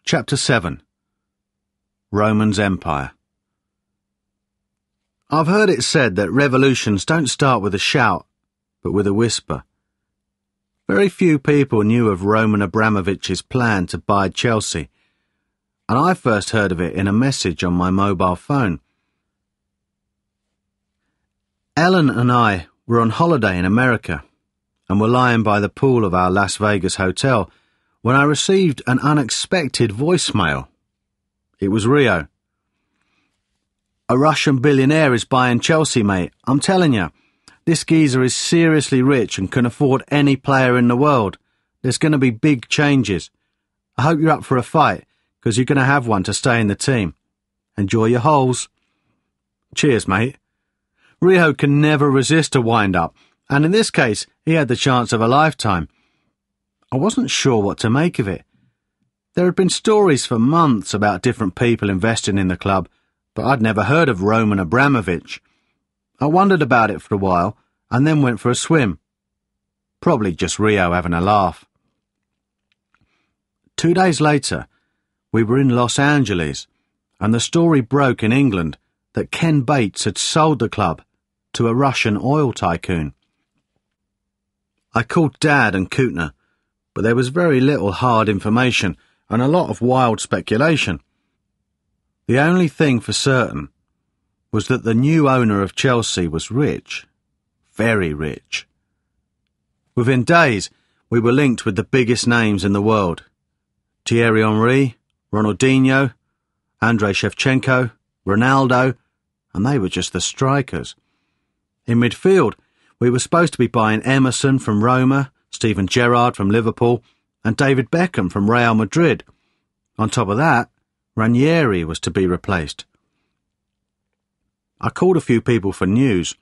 Chapter 7. Roman's Empire. I've heard it said that revolutions don't start with a shout, but with a whisper. Very few people knew of Roman Abramovich's plan to buy Chelsea, and I first heard of it in a message on my mobile phone. Ellen and I were on holiday in America, and were lying by the pool of our Las Vegas hotel when I received an unexpected voicemail. It was Rio. "A Russian billionaire is buying Chelsea, mate. I'm telling you, this geezer is seriously rich and can afford any player in the world. There's going to be big changes. I hope you're up for a fight, because you're going to have one to stay in the team. Enjoy your holes." Cheers, mate. Rio can never resist a wind-up, and in this case, he had the chance of a lifetime. I wasn't sure what to make of it. There had been stories for months about different people investing in the club, but I'd never heard of Roman Abramovich. I wondered about it for a while, and then went for a swim. Probably just Rio having a laugh. 2 days later, we were in Los Angeles, and the story broke in England that Ken Bates had sold the club to a Russian oil tycoon. I called Dad and Kootner, but there was very little hard information and a lot of wild speculation. The only thing for certain was that the new owner of Chelsea was rich, very rich. Within days, we were linked with the biggest names in the world: Thierry Henry, Ronaldinho, Andrei Shevchenko, Ronaldo, and they were just the strikers. In midfield, we were supposed to be buying Emerson from Roma, Steven Gerrard from Liverpool, and David Beckham from Real Madrid. On top of that, Ranieri was to be replaced. I called a few people for news,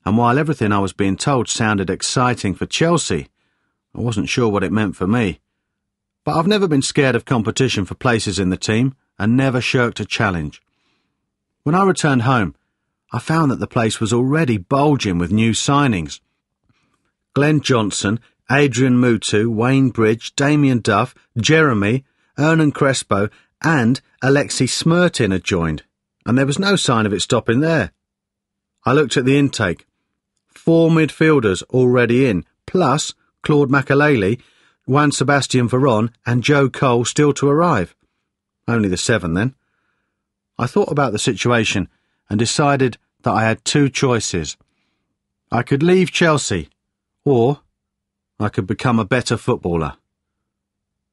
and while everything I was being told sounded exciting for Chelsea, I wasn't sure what it meant for me. But I've never been scared of competition for places in the team, and never shirked a challenge. When I returned home, I found that the place was already bulging with new signings. Glenn Johnson, Adrian Mutu, Wayne Bridge, Damien Duff, Jeremy, Hernan Crespo, and Alexei Smirtin had joined, and there was no sign of it stopping there. I looked at the intake. 4 midfielders already in, plus Claude Makelele, Juan Sebastian Veron, and Joe Cole still to arrive. Only the 7 then. I thought about the situation and decided that I had 2 choices. I could leave Chelsea, or I could become a better footballer.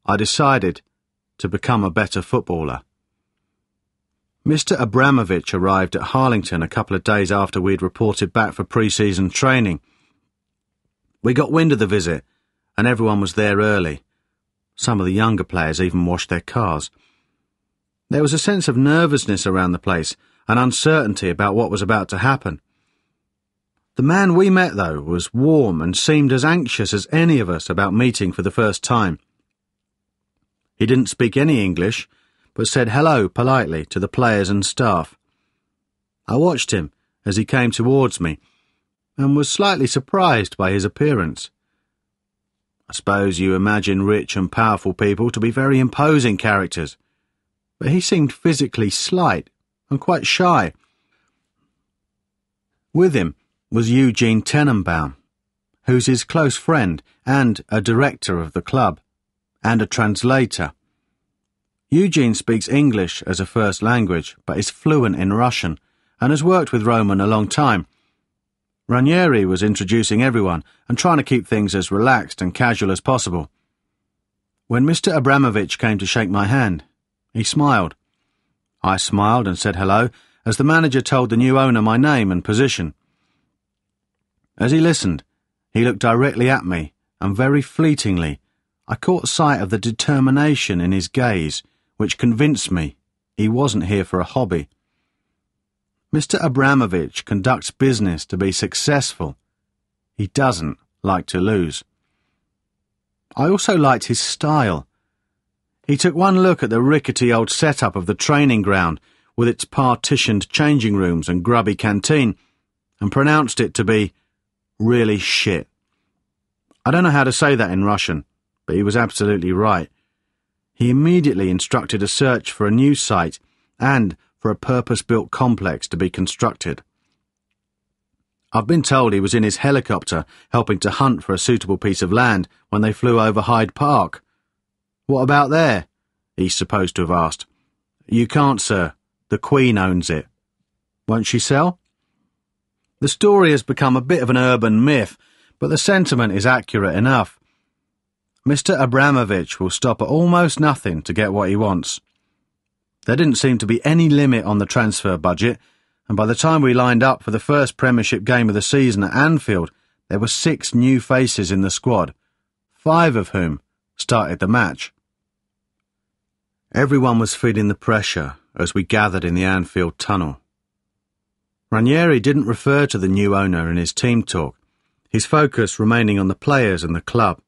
I decided to become a better footballer. Mr. Abramovich arrived at Harlington a couple of days after we'd reported back for pre-season training. We got wind of the visit, and everyone was there early. Some of the younger players even washed their cars. There was a sense of nervousness around the place, and uncertainty about what was about to happen. The man we met, though, was warm and seemed as anxious as any of us about meeting for the first time. He didn't speak any English, but said hello politely to the players and staff. I watched him as he came towards me, and was slightly surprised by his appearance. I suppose you imagine rich and powerful people to be very imposing characters, but he seemed physically slight and quite shy. With him was Eugene Tenenbaum, who's his close friend and a director of the club, and a translator. Eugene speaks English as a first language, but is fluent in Russian, and has worked with Roman a long time. Ranieri was introducing everyone and trying to keep things as relaxed and casual as possible. When Mr. Abramovich came to shake my hand, he smiled. I smiled and said hello, as the manager told the new owner my name and position. As he listened, he looked directly at me, and very fleetingly, I caught sight of the determination in his gaze, which convinced me he wasn't here for a hobby. Mr. Abramovich conducts business to be successful. He doesn't like to lose. I also liked his style. He took one look at the rickety old setup of the training ground, with its partitioned changing rooms and grubby canteen, and pronounced it to be really shit. I don't know how to say that in Russian, but he was absolutely right. He immediately instructed a search for a new site and for a purpose-built complex to be constructed. I've been told he was in his helicopter helping to hunt for a suitable piece of land when they flew over Hyde Park. "What about there?" he's supposed to have asked. "You can't, sir. The Queen owns it." "Won't she sell?" The story has become a bit of an urban myth, but the sentiment is accurate enough. Mr. Abramovich will stop at almost nothing to get what he wants. There didn't seem to be any limit on the transfer budget, and by the time we lined up for the first Premiership game of the season at Anfield, there were 6 new faces in the squad, 5 of whom started the match. Everyone was feeling the pressure as we gathered in the Anfield tunnel. Ranieri didn't refer to the new owner in his team talk, his focus remaining on the players and the club.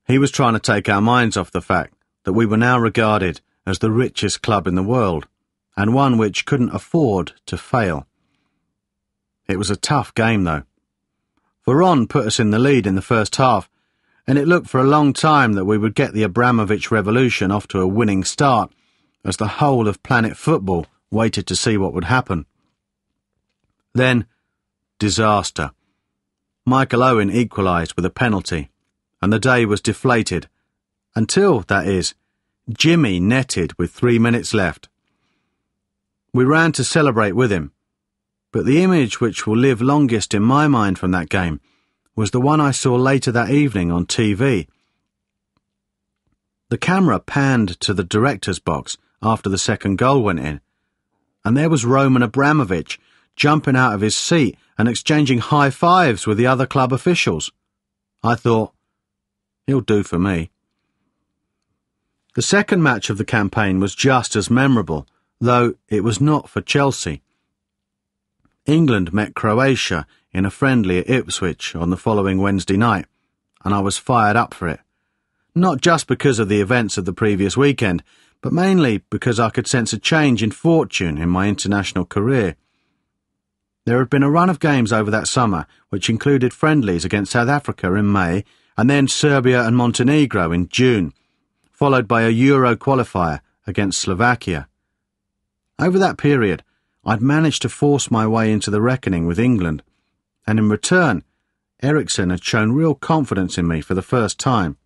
He was trying to take our minds off the fact that we were now regarded as the richest club in the world, and one which couldn't afford to fail. It was a tough game, though. Veron put us in the lead in the first half, and it looked for a long time that we would get the Abramovich revolution off to a winning start, as the whole of Planet Football waited to see what would happen. Then, disaster. Michael Owen equalised with a penalty, and the day was deflated, until, that is, Jimmy netted with 3 minutes left. We ran to celebrate with him, but the image which will live longest in my mind from that game was the one I saw later that evening on TV. The camera panned to the director's box after the second goal went in, and there was Roman Abramovich jumping out of his seat and exchanging high fives with the other club officials. I thought, he'll do for me. The second match of the campaign was just as memorable, though it was not for Chelsea. England met Croatia in a friendly at Ipswich on the following Wednesday night, and I was fired up for it. Not just because of the events of the previous weekend, but mainly because I could sense a change in fortune in my international career. There had been a run of games over that summer, which included friendlies against South Africa in May, and then Serbia and Montenegro in June, followed by a Euro qualifier against Slovakia. Over that period, I'd managed to force my way into the reckoning with England, and in return, Eriksson had shown real confidence in me for the first time.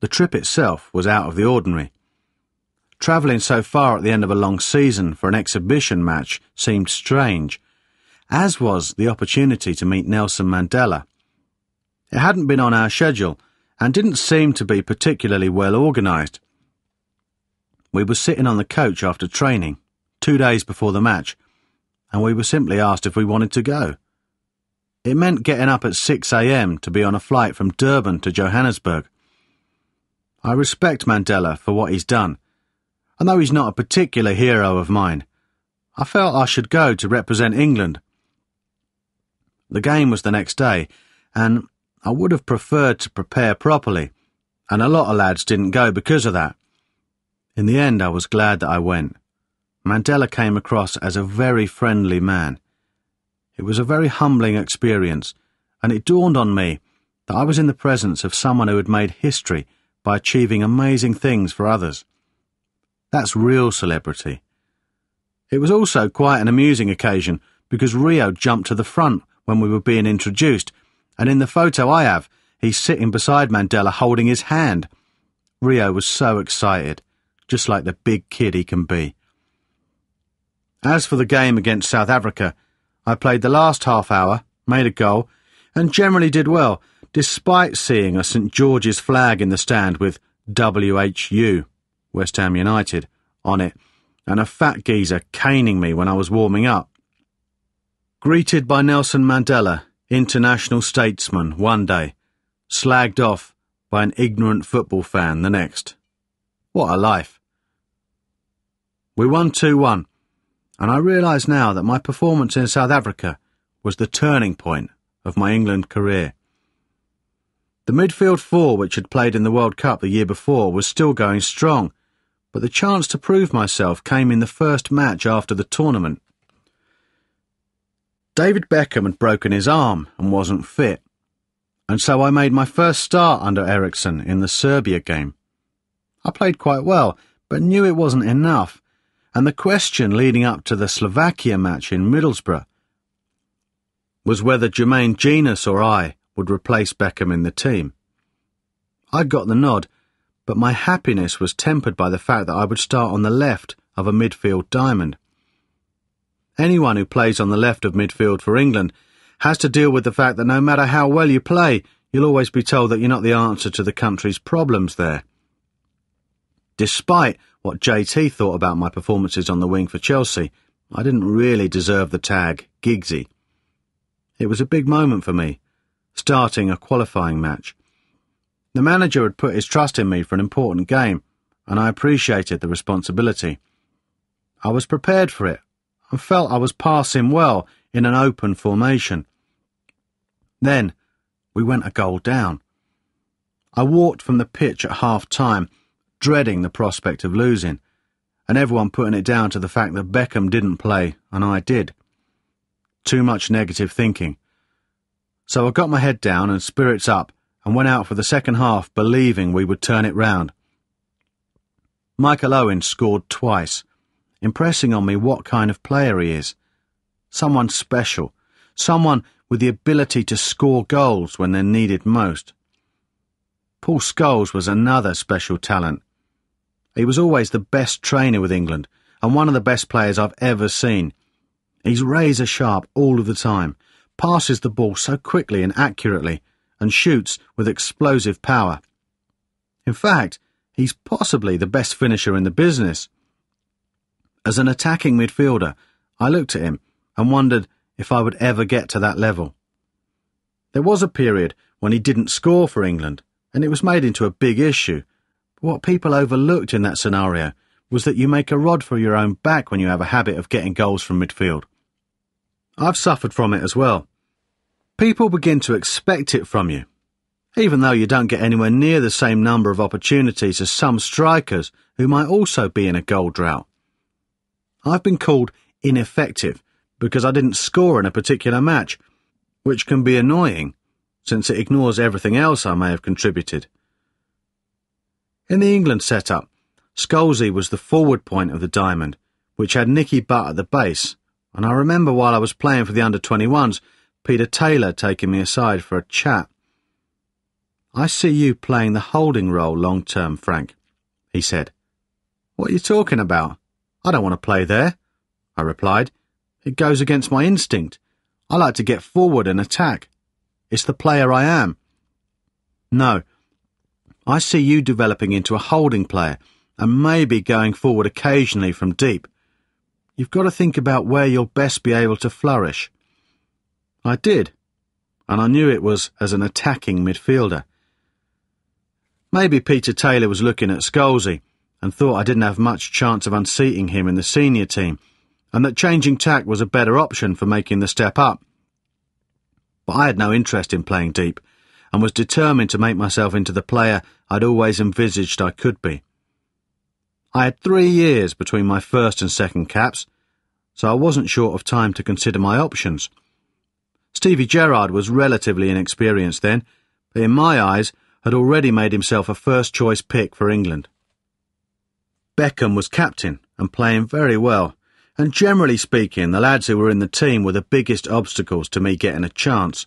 The trip itself was out of the ordinary. Travelling so far at the end of a long season for an exhibition match seemed strange, as was the opportunity to meet Nelson Mandela. It hadn't been on our schedule, and didn't seem to be particularly well organised. We were sitting on the coach after training, 2 days before the match, and we were simply asked if we wanted to go. It meant getting up at 6 a.m. to be on a flight from Durban to Johannesburg. I respect Mandela for what he's done, and though he's not a particular hero of mine, I felt I should go to represent England. The game was the next day, and I would have preferred to prepare properly, and a lot of lads didn't go because of that. In the end, I was glad that I went. Mandela came across as a very friendly man. It was a very humbling experience, and it dawned on me that I was in the presence of someone who had made history by achieving amazing things for others. That's real celebrity. It was also quite an amusing occasion because Rio jumped to the front when we were being introduced, and in the photo I have, he's sitting beside Mandela holding his hand. Rio was so excited, just like the big kid he can be. As for the game against South Africa, I played the last half hour, made a goal, and generally did well, despite seeing a St George's flag in the stand with WHU, West Ham United, on it, and a fat geezer caning me when I was warming up. Greeted by Nelson Mandela, international statesman, one day, slagged off by an ignorant football fan the next. What a life. We won 2-1, and I realise now that my performance in South Africa was the turning point of my England career. The midfield four which had played in the World Cup the year before was still going strong, but the chance to prove myself came in the first match after the tournament. David Beckham had broken his arm and wasn't fit. and so I made my first start under Eriksson in the Serbia game. I played quite well, but knew it wasn't enough, and the question leading up to the Slovakia match in Middlesbrough was whether Jermaine Genius or I would replace Beckham in the team. I got the nod, but my happiness was tempered by the fact that I would start on the left of a midfield diamond. Anyone who plays on the left of midfield for England has to deal with the fact that no matter how well you play, you'll always be told that you're not the answer to the country's problems there. Despite what JT thought about my performances on the wing for Chelsea, I didn't really deserve the tag Giggsy. It was a big moment for me, starting a qualifying match. The manager had put his trust in me for an important game, and I appreciated the responsibility. I was prepared for it, and felt I was passing well in an open formation. Then we went a goal down. I walked from the pitch at half-time, dreading the prospect of losing, and everyone putting it down to the fact that Beckham didn't play and I did. Too much negative thinking. So I got my head down and spirits up and went out for the second half believing we would turn it round. Michael Owen scored twice, impressing on me what kind of player he is. Someone special, someone with the ability to score goals when they're needed most. Paul Scholes was another special talent. He was always the best trainer with England and one of the best players I've ever seen. He's razor sharp all of the time, passes the ball so quickly and accurately, and shoots with explosive power. In fact, he's possibly the best finisher in the business. As an attacking midfielder, I looked at him and wondered if I would ever get to that level. There was a period when he didn't score for England, and it was made into a big issue. But what people overlooked in that scenario was that you make a rod for your own back when you have a habit of getting goals from midfield. I've suffered from it as well. People begin to expect it from you, even though you don't get anywhere near the same number of opportunities as some strikers who might also be in a goal drought. I've been called ineffective because I didn't score in a particular match, which can be annoying since it ignores everything else I may have contributed. In the England setup, Scholesy was the forward point of the diamond, which had Nicky Butt at the base, and I remember while I was playing for the under-21s, Peter Taylor taking me aside for a chat. "I see you playing the holding role long-term, Frank," he said. "What are you talking about? I don't want to play there," I replied. "It goes against my instinct. I like to get forward and attack. It's the player I am." "No, I see you developing into a holding player and maybe going forward occasionally from deep. You've got to think about where you'll best be able to flourish." I did, and I knew it was as an attacking midfielder. Maybe Peter Taylor was looking at Scholesy and thought I didn't have much chance of unseating him in the senior team, and that changing tack was a better option for making the step up. But I had no interest in playing deep, and was determined to make myself into the player I'd always envisaged I could be. I had 3 years between my first and second caps, so I wasn't short of time to consider my options. Stevie Gerrard was relatively inexperienced then, but in my eyes had already made himself a first-choice pick for England. Beckham was captain and playing very well, and generally speaking, the lads who were in the team were the biggest obstacles to me getting a chance.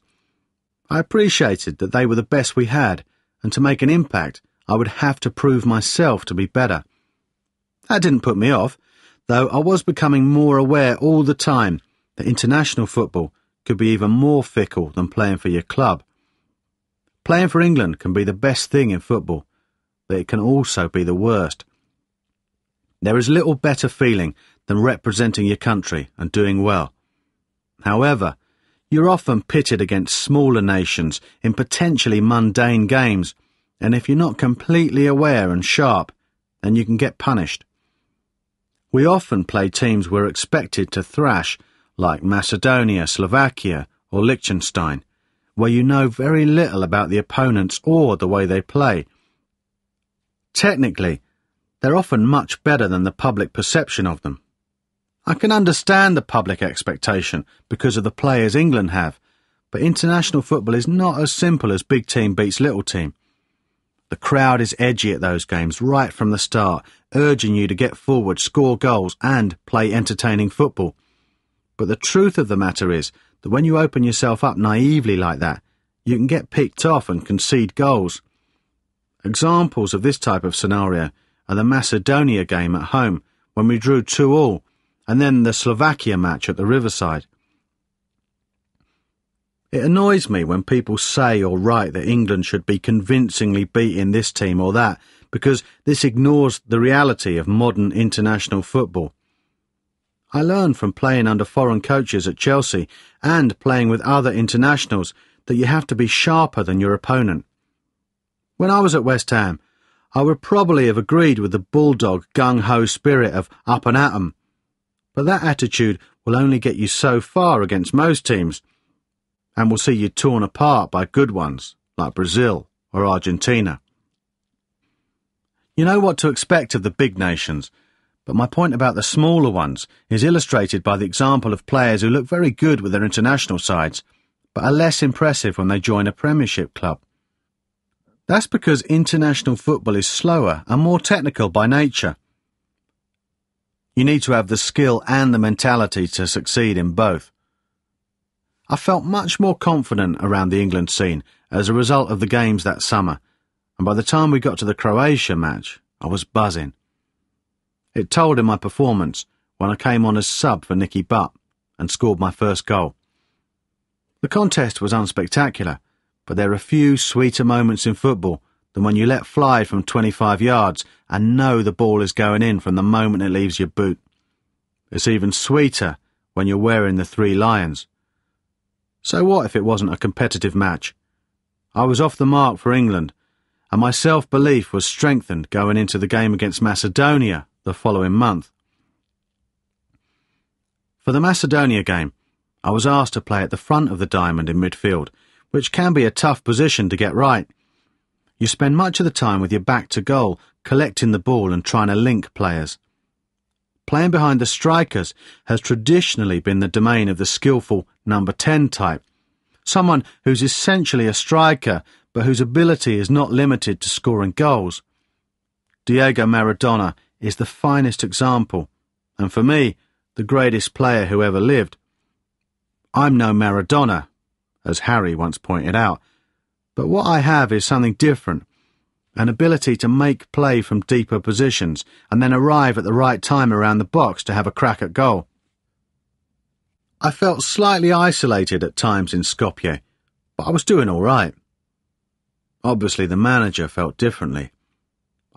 I appreciated that they were the best we had, and to make an impact, I would have to prove myself to be better. That didn't put me off, though I was becoming more aware all the time that international football could be even more fickle than playing for your club. Playing for England can be the best thing in football, but it can also be the worst. There is little better feeling than representing your country and doing well. However, you're often pitted against smaller nations in potentially mundane games, and if you're not completely aware and sharp, then you can get punished. We often play teams we're expected to thrash, like Macedonia, Slovakia, or Liechtenstein, where you know very little about the opponents or the way they play. Technically, they're often much better than the public perception of them. I can understand the public expectation because of the players England have, But international football is not as simple as big team beats little team. The crowd is edgy at those games right from the start, urging you to get forward, score goals and play entertaining football. But the truth of the matter is that when you open yourself up naively like that, you can get picked off and concede goals. Examples of this type of scenario are the Macedonia game at home, when we drew 2-2, and then the Slovakia match at the Riverside. It annoys me when people say or write that England should be convincingly beating this team or that, because this ignores the reality of modern international football. I learned from playing under foreign coaches at Chelsea and playing with other internationals that you have to be sharper than your opponent. When I was at West Ham, I would probably have agreed with the bulldog gung-ho spirit of up and at 'em, but that attitude will only get you so far against most teams, and will see you torn apart by good ones, like Brazil or Argentina. You know what to expect of the big nations, but my point about the smaller ones is illustrated by the example of players who look very good with their international sides, but are less impressive when they join a Premiership club. That's because international football is slower and more technical by nature. You need to have the skill and the mentality to succeed in both. I felt much more confident around the England scene as a result of the games that summer, and by the time we got to the Croatia match, I was buzzing. It told in my performance when I came on as sub for Nicky Butt and scored my first goal. The contest was unspectacular, but there are few sweeter moments in football than when you let fly from 25 yards and know the ball is going in from the moment it leaves your boot. It's even sweeter when you're wearing the 3 lions. So what if it wasn't a competitive match? I was off the mark for England, and my self-belief was strengthened going into the game against Macedonia the following month. For the Macedonia game, I was asked to play at the front of the diamond in midfield, which can be a tough position to get right. You spend much of the time with your back to goal, collecting the ball and trying to link players. Playing behind the strikers has traditionally been the domain of the skillful number 10 type, someone who's essentially a striker but whose ability is not limited to scoring goals. Diego Maradona is the finest example, and for me, the greatest player who ever lived. I'm no Maradona, as Harry once pointed out, but what I have is something different, an ability to make play from deeper positions and then arrive at the right time around the box to have a crack at goal. I felt slightly isolated at times in Skopje, but I was doing all right. Obviously the manager felt differently.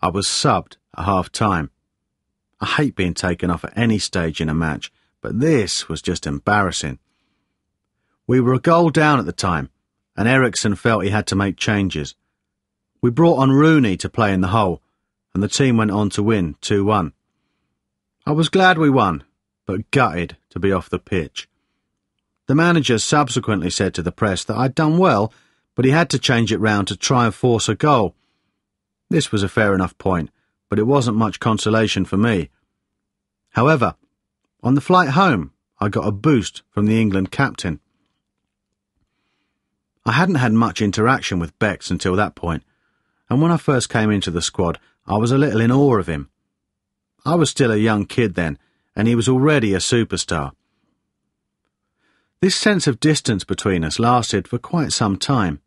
I was subbed at half-time. I hate being taken off at any stage in a match, but this was just embarrassing. We were a goal down at the time, and Eriksson felt he had to make changes. We brought on Rooney to play in the hole, and the team went on to win 2-1. I was glad we won, but gutted to be off the pitch. The manager subsequently said to the press that I'd done well, but he had to change it round to try and force a goal. This was a fair enough point, but it wasn't much consolation for me. However, on the flight home, I got a boost from the England captain. I hadn't had much interaction with Bex until that point, and when I first came into the squad, I was a little in awe of him. I was still a young kid then, and he was already a superstar. This sense of distance between us lasted for quite some time.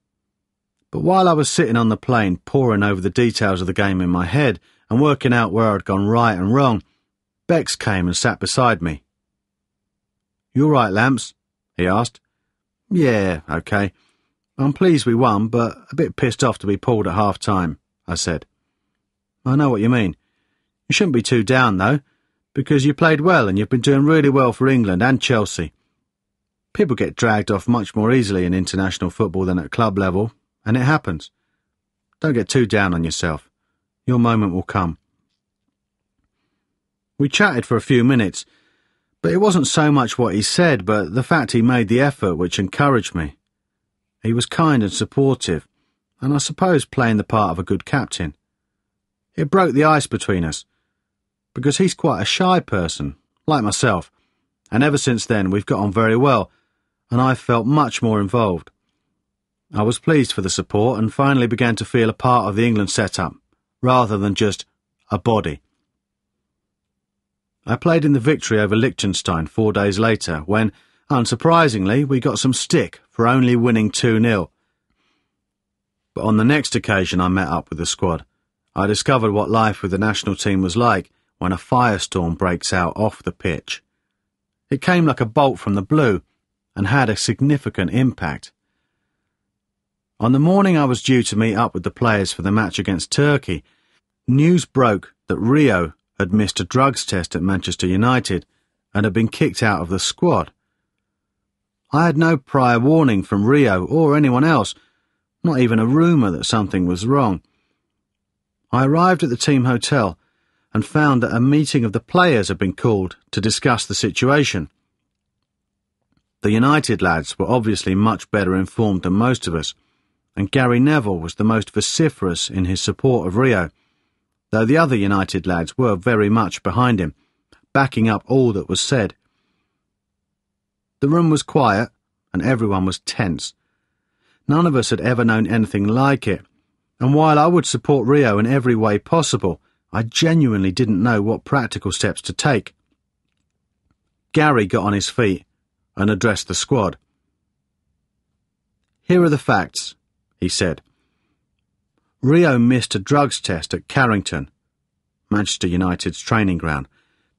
But while I was sitting on the plane poring over the details of the game in my head and working out where I'd gone right and wrong, Bex came and sat beside me. "You all right, Lamps?" he asked. "Yeah, okay. I'm pleased we won, but a bit pissed off to be pulled at half-time," I said. "I know what you mean. You shouldn't be too down, though, because you played well and you've been doing really well for England and Chelsea. People get dragged off much more easily in international football than at club level, and it happens. Don't get too down on yourself. Your moment will come." We chatted for a few minutes, but it wasn't so much what he said, but the fact he made the effort which encouraged me. He was kind and supportive, and I suppose playing the part of a good captain. It broke the ice between us, because he's quite a shy person, like myself, and ever since then we've got on very well, and I felt much more involved. I was pleased for the support and finally began to feel a part of the England setup, rather than just a body. I played in the victory over Liechtenstein 4 days later when, unsurprisingly, we got some stick for only winning 2-0. But on the next occasion I met up with the squad, I discovered what life with the national team was like when a firestorm breaks out off the pitch. It came like a bolt from the blue and had a significant impact. On the morning I was due to meet up with the players for the match against Turkey, news broke that Rio had missed a drugs test at Manchester United and had been kicked out of the squad. I had no prior warning from Rio or anyone else, not even a rumour that something was wrong. I arrived at the team hotel and found that a meeting of the players had been called to discuss the situation. The United lads were obviously much better informed than most of us, and Gary Neville was the most vociferous in his support of Rio, though the other United lads were very much behind him, backing up all that was said. The room was quiet, and everyone was tense. None of us had ever known anything like it, and while I would support Rio in every way possible, I genuinely didn't know what practical steps to take. Gary got on his feet and addressed the squad. "Here are the facts," he said. Rio missed a drugs test at Carrington, Manchester United's training ground,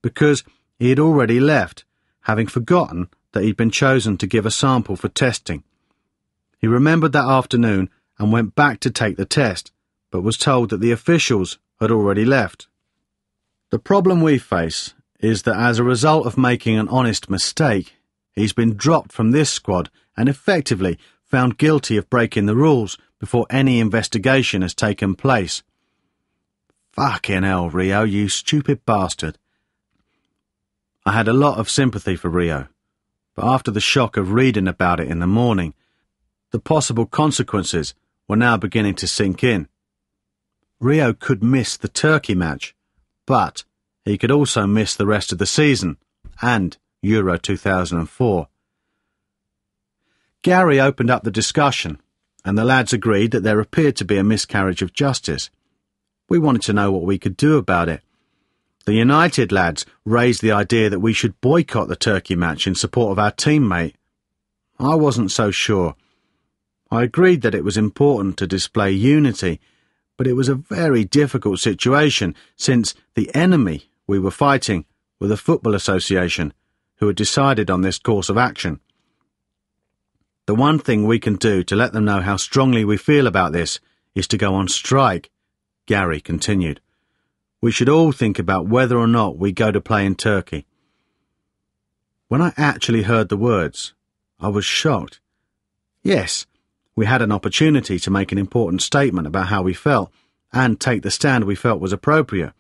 because he had already left, having forgotten that he'd been chosen to give a sample for testing. He remembered that afternoon and went back to take the test, but was told that the officials had already left. The problem we face is that as a result of making an honest mistake, he's been dropped from this squad and effectively found guilty of breaking the rules before any investigation has taken place. Fucking hell, Rio, you stupid bastard. I had a lot of sympathy for Rio, but after the shock of reading about it in the morning, the possible consequences were now beginning to sink in. Rio could miss the Turkey match, but he could also miss the rest of the season and Euro 2004. Gary opened up the discussion, and the lads agreed that there appeared to be a miscarriage of justice. We wanted to know what we could do about it. The United lads raised the idea that we should boycott the Turkey match in support of our teammate. I wasn't so sure. I agreed that it was important to display unity, but it was a very difficult situation since the enemy we were fighting were the Football Association, who had decided on this course of action. The one thing we can do to let them know how strongly we feel about this is to go on strike, Gary continued. We should all think about whether or not we go to play in Turkey. When I actually heard the words, I was shocked. Yes, we had an opportunity to make an important statement about how we felt and take the stand we felt was appropriate.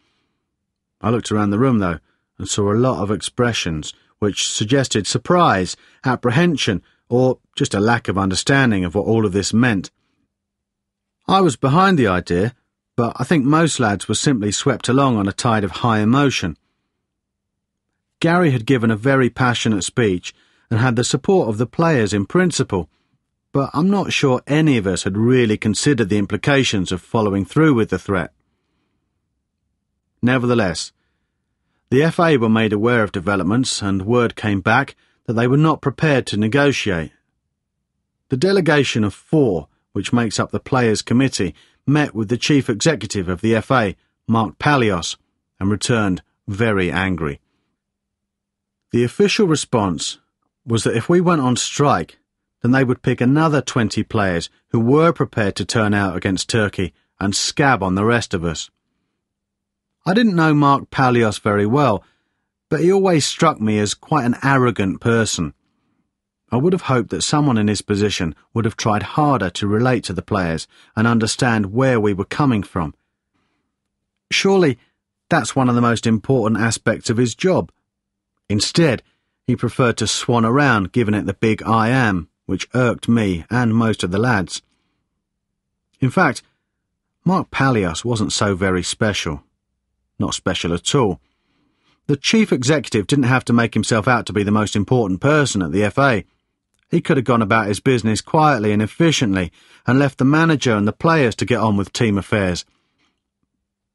I looked around the room, though, and saw a lot of expressions which suggested surprise, apprehension, or just a lack of understanding of what all of this meant. I was behind the idea, but I think most lads were simply swept along on a tide of high emotion. Gary had given a very passionate speech and had the support of the players in principle, but I'm not sure any of us had really considered the implications of following through with the threat. Nevertheless, the FA were made aware of developments and word came back that they were not prepared to negotiate. The delegation of 4, which makes up the Players' Committee, met with the Chief Executive of the FA, Mark Palios, and returned very angry. The official response was that if we went on strike, then they would pick another 20 players who were prepared to turn out against Turkey and scab on the rest of us. I didn't know Mark Palios very well, but he always struck me as quite an arrogant person. I would have hoped that someone in his position would have tried harder to relate to the players and understand where we were coming from. Surely that's one of the most important aspects of his job. Instead, he preferred to swan around giving it the big I am, which irked me and most of the lads. In fact, Mark Palios wasn't so very special. Not special at all. The chief executive didn't have to make himself out to be the most important person at the FA. He could have gone about his business quietly and efficiently and left the manager and the players to get on with team affairs.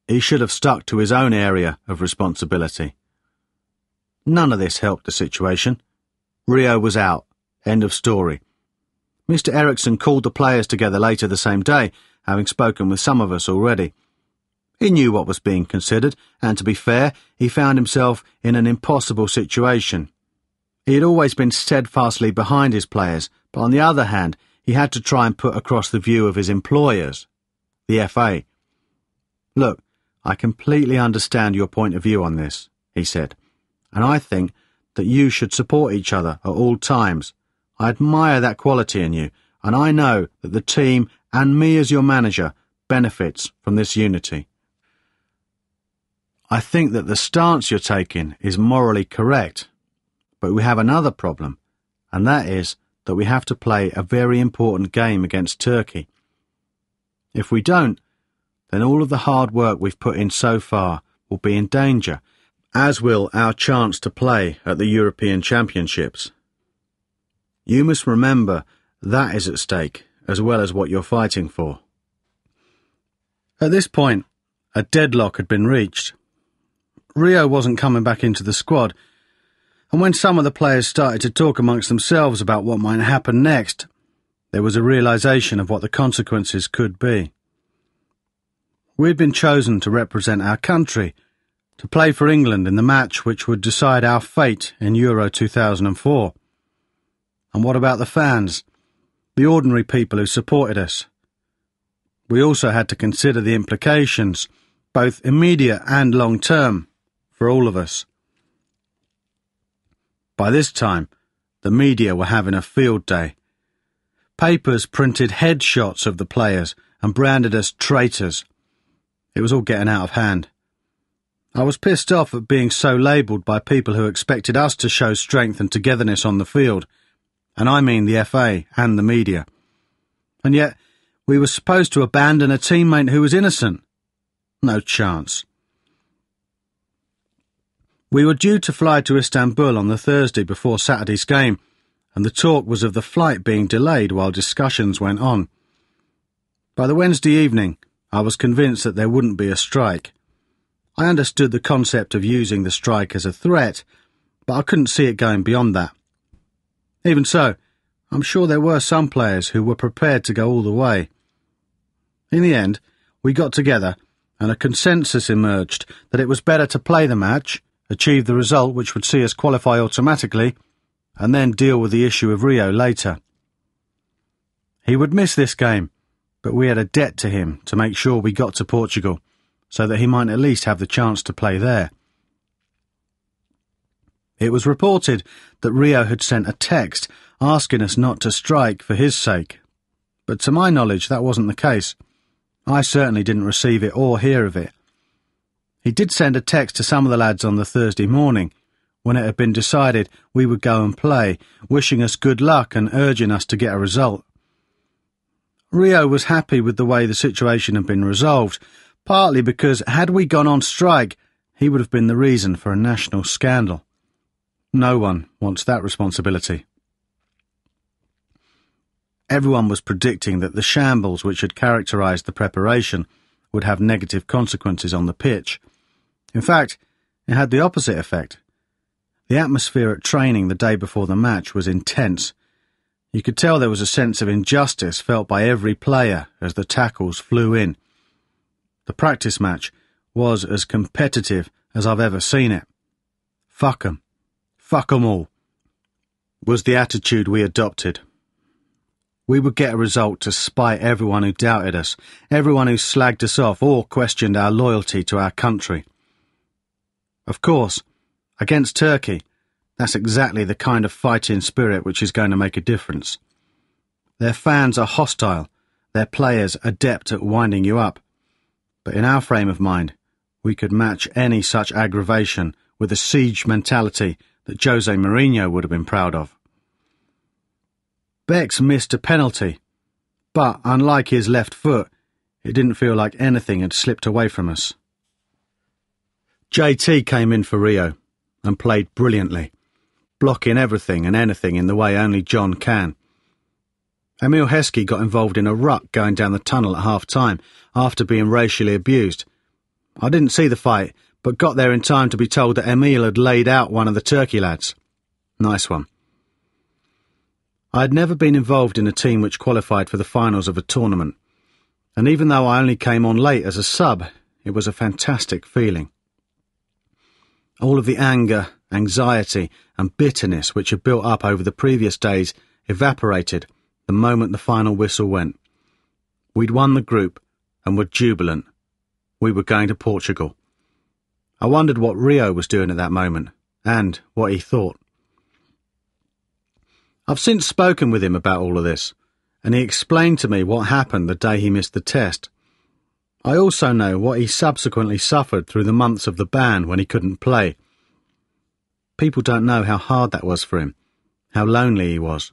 He should have stuck to his own area of responsibility. None of this helped the situation. Rio was out. End of story. Mr. Eriksson called the players together later the same day, having spoken with some of us already. He knew what was being considered, and to be fair, he found himself in an impossible situation. He had always been steadfastly behind his players, but on the other hand, he had to try and put across the view of his employers, the FA. "Look, I completely understand your point of view on this," he said, "and I think that you should support each other at all times. I admire that quality in you, and I know that the team and me as your manager benefits from this unity. I think that the stance you're taking is morally correct, but we have another problem, and that is that we have to play a very important game against Turkey. If we don't, then all of the hard work we've put in so far will be in danger, as will our chance to play at the European Championships. You must remember that is at stake, as well as what you're fighting for." At this point, a deadlock had been reached. Rio wasn't coming back into the squad, and when some of the players started to talk amongst themselves about what might happen next, there was a realisation of what the consequences could be. We'd been chosen to represent our country, to play for England in the match which would decide our fate in Euro 2004. And what about the fans, the ordinary people who supported us? We also had to consider the implications, both immediate and long-term, for all of us. By this time, the media were having a field day. Papers printed headshots of the players and branded us traitors. It was all getting out of hand. I was pissed off at being so labelled by people who expected us to show strength and togetherness on the field, and I mean the FA and the media. And yet, we were supposed to abandon a teammate who was innocent. No chance. We were due to fly to Istanbul on the Thursday before Saturday's game, and the talk was of the flight being delayed while discussions went on. By the Wednesday evening, I was convinced that there wouldn't be a strike. I understood the concept of using the strike as a threat, but I couldn't see it going beyond that. Even so, I'm sure there were some players who were prepared to go all the way. In the end, we got together, and a consensus emerged that it was better to play the match, achieve the result which would see us qualify automatically, and then deal with the issue of Rio later. He would miss this game, but we had a debt to him to make sure we got to Portugal, so that he might at least have the chance to play there. It was reported that Rio had sent a text asking us not to strike for his sake, but to my knowledge that wasn't the case. I certainly didn't receive it or hear of it. He did send a text to some of the lads on the Thursday morning, when it had been decided we would go and play, wishing us good luck and urging us to get a result. Rio was happy with the way the situation had been resolved, partly because had we gone on strike, he would have been the reason for a national scandal. No one wants that responsibility. Everyone was predicting that the shambles which had characterised the preparation would have negative consequences on the pitch. In fact, it had the opposite effect. The atmosphere at training the day before the match was intense. You could tell there was a sense of injustice felt by every player as the tackles flew in. The practice match was as competitive as I've ever seen it. Fuck 'em. Fuck 'em all, was the attitude we adopted. We would get a result to spite everyone who doubted us, everyone who slagged us off or questioned our loyalty to our country. Of course, against Turkey, that's exactly the kind of fighting spirit which is going to make a difference. Their fans are hostile, their players adept at winding you up. But in our frame of mind, we could match any such aggravation with a siege mentality that Jose Mourinho would have been proud of. Bex missed a penalty, but unlike his left foot, it didn't feel like anything had slipped away from us. JT came in for Rio and played brilliantly. blocking everything and anything in the way only John can. Emil Heskey got involved in a ruck going down the tunnel at half-time after being racially abused. I didn't see the fight, but got there in time to be told that Emil had laid out one of the Turkey lads. Nice one. I had never been involved in a team which qualified for the finals of a tournament, and even though I only came on late as a sub, it was a fantastic feeling. All of the anger, anxiety and bitterness which had built up over the previous days evaporated the moment the final whistle went. We'd won the group and were jubilant. We were going to Portugal. I wondered what Rio was doing at that moment, and what he thought. I've since spoken with him about all of this, and he explained to me what happened the day he missed the test. I also know what he subsequently suffered through the months of the ban when he couldn't play. People don't know how hard that was for him, how lonely he was.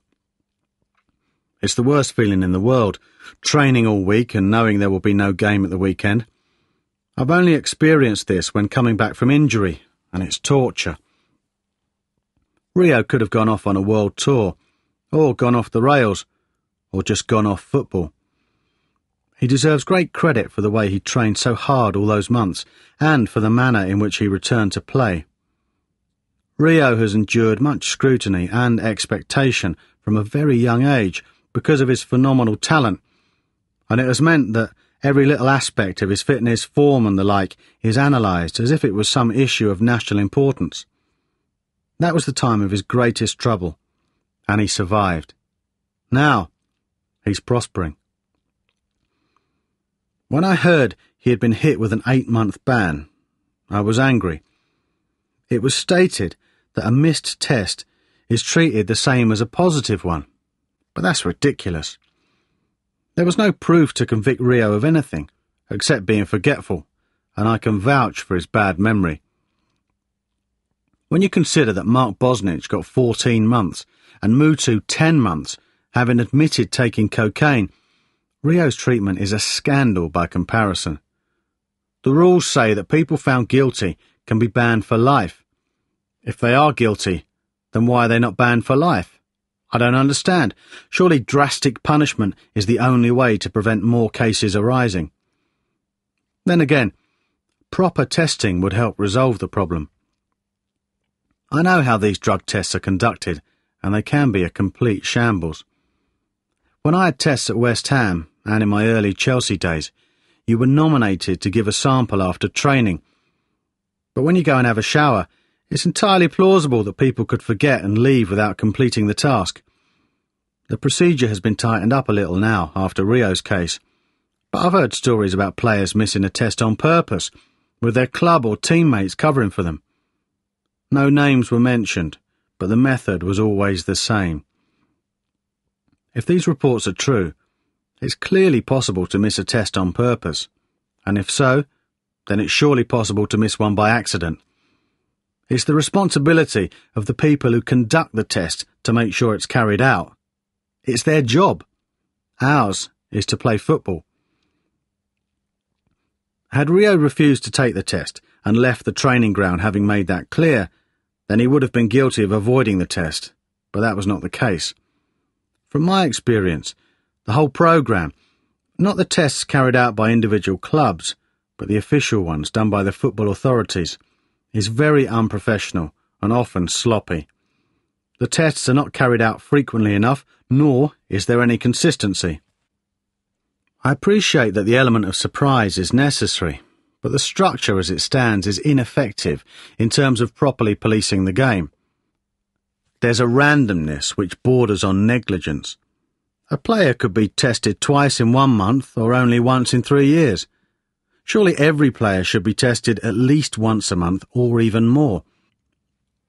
It's the worst feeling in the world, training all week and knowing there will be no game at the weekend. I've only experienced this when coming back from injury, and it's torture. Rio could have gone off on a world tour, or gone off the rails, or just gone off football. He deserves great credit for the way he trained so hard all those months, and for the manner in which he returned to play. Rio has endured much scrutiny and expectation from a very young age because of his phenomenal talent, and it has meant that every little aspect of his fitness, form and the like is analysed as if it was some issue of national importance. That was the time of his greatest trouble, and he survived. Now, he's prospering. When I heard he had been hit with an 8-month ban, I was angry. It was stated that a missed test is treated the same as a positive one, but that's ridiculous. There was no proof to convict Rio of anything, except being forgetful, and I can vouch for his bad memory. When you consider that Mark Bosnich got 14 months and Mutu 10 months, having admitted taking cocaine, Rio's treatment is a scandal by comparison. The rules say that people found guilty can be banned for life. If they are guilty, then why are they not banned for life? I don't understand. Surely drastic punishment is the only way to prevent more cases arising. Then again, proper testing would help resolve the problem. I know how these drug tests are conducted, and they can be a complete shambles. When I had tests at West Ham, and in my early Chelsea days, you were nominated to give a sample after training. But when you go and have a shower, it's entirely plausible that people could forget and leave without completing the task. The procedure has been tightened up a little now after Rio's case, but I've heard stories about players missing a test on purpose, with their club or teammates covering for them. No names were mentioned, but the method was always the same. If these reports are true, it's clearly possible to miss a test on purpose, and if so, then it's surely possible to miss one by accident. It's the responsibility of the people who conduct the test to make sure it's carried out. It's their job. Ours is to play football. Had Rio refused to take the test and left the training ground having made that clear, then he would have been guilty of avoiding the test, but that was not the case. From my experience, the whole programme, not the tests carried out by individual clubs, but the official ones done by the football authorities, is very unprofessional and often sloppy. The tests are not carried out frequently enough, nor is there any consistency. I appreciate that the element of surprise is necessary, but the structure as it stands is ineffective in terms of properly policing the game. There's a randomness which borders on negligence. A player could be tested twice in 1 month or only once in 3 years. Surely every player should be tested at least once a month or even more.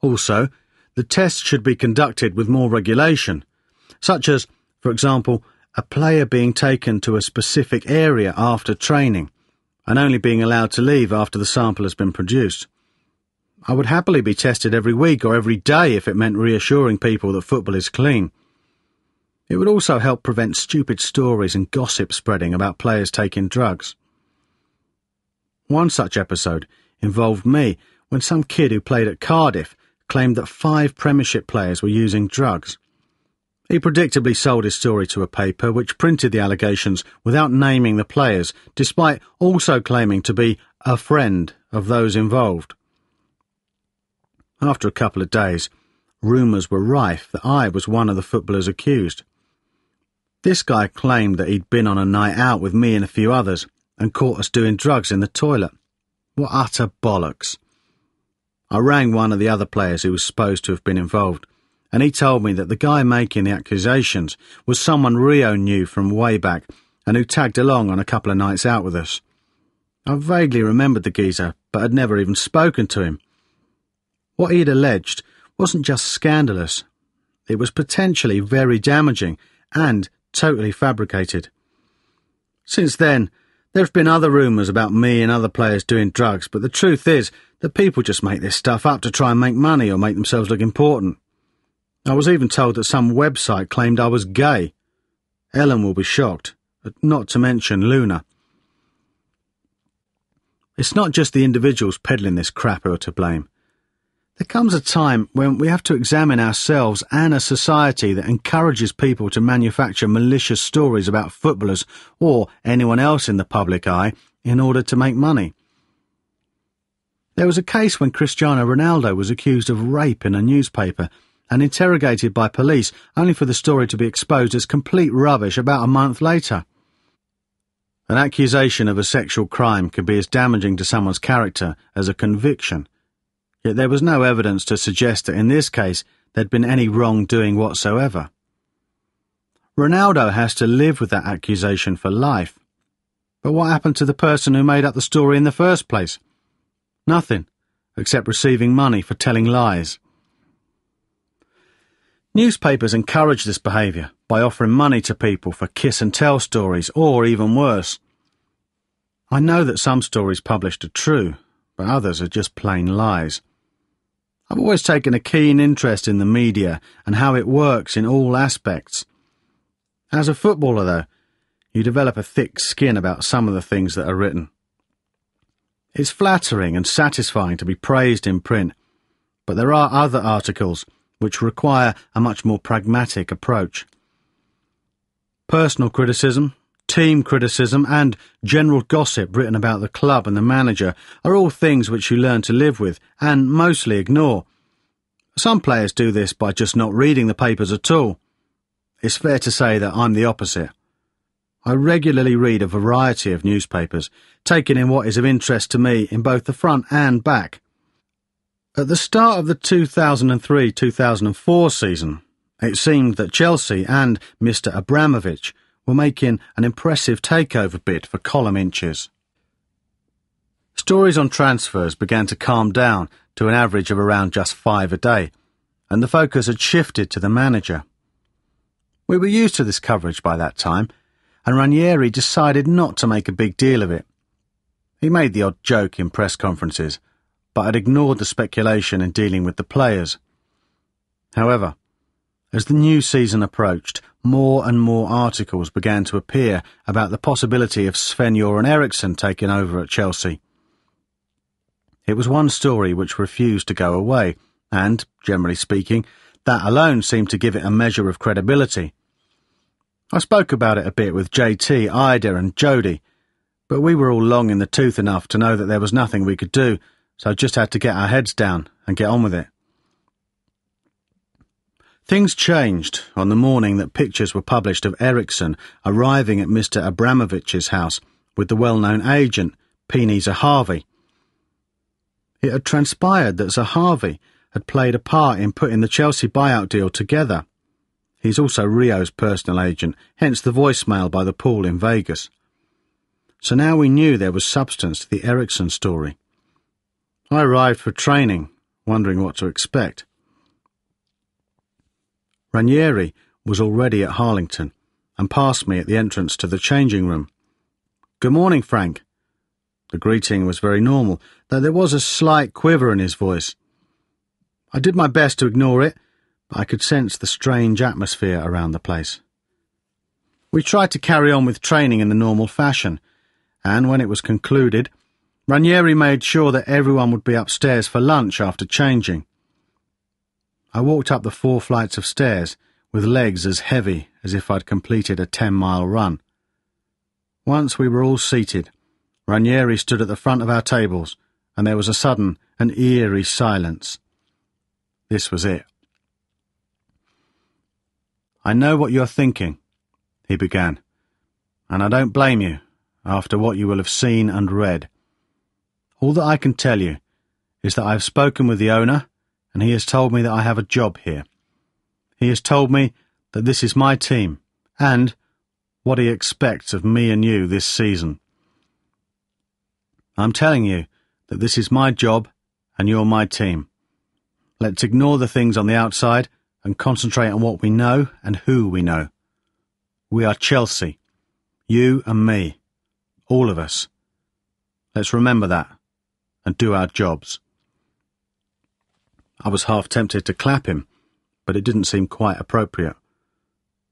Also, the tests should be conducted with more regulation, such as, for example, a player being taken to a specific area after training and only being allowed to leave after the sample has been produced. I would happily be tested every week or every day if it meant reassuring people that football is clean. It would also help prevent stupid stories and gossip spreading about players taking drugs. One such episode involved me when some kid who played at Cardiff claimed that 5 Premiership players were using drugs. He predictably sold his story to a paper which printed the allegations without naming the players, despite also claiming to be a friend of those involved. After a couple of days, rumours were rife that I was one of the footballers accused. This guy claimed that he'd been on a night out with me and a few others and caught us doing drugs in the toilet. What utter bollocks. I rang one of the other players who was supposed to have been involved, and he told me that the guy making the accusations was someone Rio knew from way back and who tagged along on a couple of nights out with us. I vaguely remembered the geezer, but had never even spoken to him. What he'd alleged wasn't just scandalous. It was potentially very damaging and totally fabricated. Since then, there have been other rumours about me and other players doing drugs, but the truth is that people just make this stuff up to try and make money or make themselves look important. I was even told that some website claimed I was gay. Ellen will be shocked, not to mention Luna. It's not just the individuals peddling this crap who are to blame. There comes a time when we have to examine ourselves and a society that encourages people to manufacture malicious stories about footballers or anyone else in the public eye in order to make money. There was a case when Cristiano Ronaldo was accused of rape in a newspaper and interrogated by police, only for the story to be exposed as complete rubbish about a month later. An accusation of a sexual crime can be as damaging to someone's character as a conviction. Yet there was no evidence to suggest that in this case there'd been any wrongdoing whatsoever. Ronaldo has to live with that accusation for life. But what happened to the person who made up the story in the first place? Nothing, except receiving money for telling lies. Newspapers encourage this behaviour by offering money to people for kiss-and-tell stories, or even worse. I know that some stories published are true, but others are just plain lies. I've always taken a keen interest in the media and how it works in all aspects. As a footballer, though, you develop a thick skin about some of the things that are written. It's flattering and satisfying to be praised in print, but there are other articles which require a much more pragmatic approach. Personal criticism, team criticism, and general gossip written about the club and the manager are all things which you learn to live with and mostly ignore. Some players do this by just not reading the papers at all. It's fair to say that I'm the opposite. I regularly read a variety of newspapers, taking in what is of interest to me in both the front and back. At the start of the 2003-2004 season, it seemed that Chelsea and Mr. Abramovich were making an impressive takeover bid for column inches. Stories on transfers began to calm down to an average of around just 5 a day, and the focus had shifted to the manager. We were used to this coverage by that time, and Ranieri decided not to make a big deal of it. He made the odd joke in press conferences, but had ignored the speculation in dealing with the players. However, as the new season approached, more and more articles began to appear about the possibility of Sven-Göran Eriksson taking over at Chelsea. It was one story which refused to go away, and, generally speaking, that alone seemed to give it a measure of credibility. I spoke about it a bit with JT, Ida and Jody, but we were all long in the tooth enough to know that there was nothing we could do, so just had to get our heads down and get on with it. Things changed on the morning that pictures were published of Eriksson arriving at Mr. Abramovich's house with the well-known agent, Pini Zahavi. It had transpired that Zahavi had played a part in putting the Chelsea buyout deal together. He's also Rio's personal agent, hence the voicemail by the pool in Vegas. So now we knew there was substance to the Eriksson story. I arrived for training, wondering what to expect. Ranieri was already at Harlington and passed me at the entrance to the changing room. "Good morning, Frank." The greeting was very normal, though there was a slight quiver in his voice. I did my best to ignore it, but I could sense the strange atmosphere around the place. We tried to carry on with training in the normal fashion, and when it was concluded, Ranieri made sure that everyone would be upstairs for lunch after changing. I walked up the 4 flights of stairs with legs as heavy as if I'd completed a 10-mile run. Once we were all seated, Ranieri stood at the front of our tables, and there was a sudden and eerie silence. This was it. "I know what you're thinking," he began, "and I don't blame you, after what you will have seen and read. All that I can tell you is that I have spoken with the owner, and he has told me that I have a job here. He has told me that this is my team, and what he expects of me and you this season. I'm telling you that this is my job, and you're my team. Let's ignore the things on the outside and concentrate on what we know and who we know. We are Chelsea. You and me. All of us. Let's remember that and do our jobs." I was half tempted to clap him, but it didn't seem quite appropriate.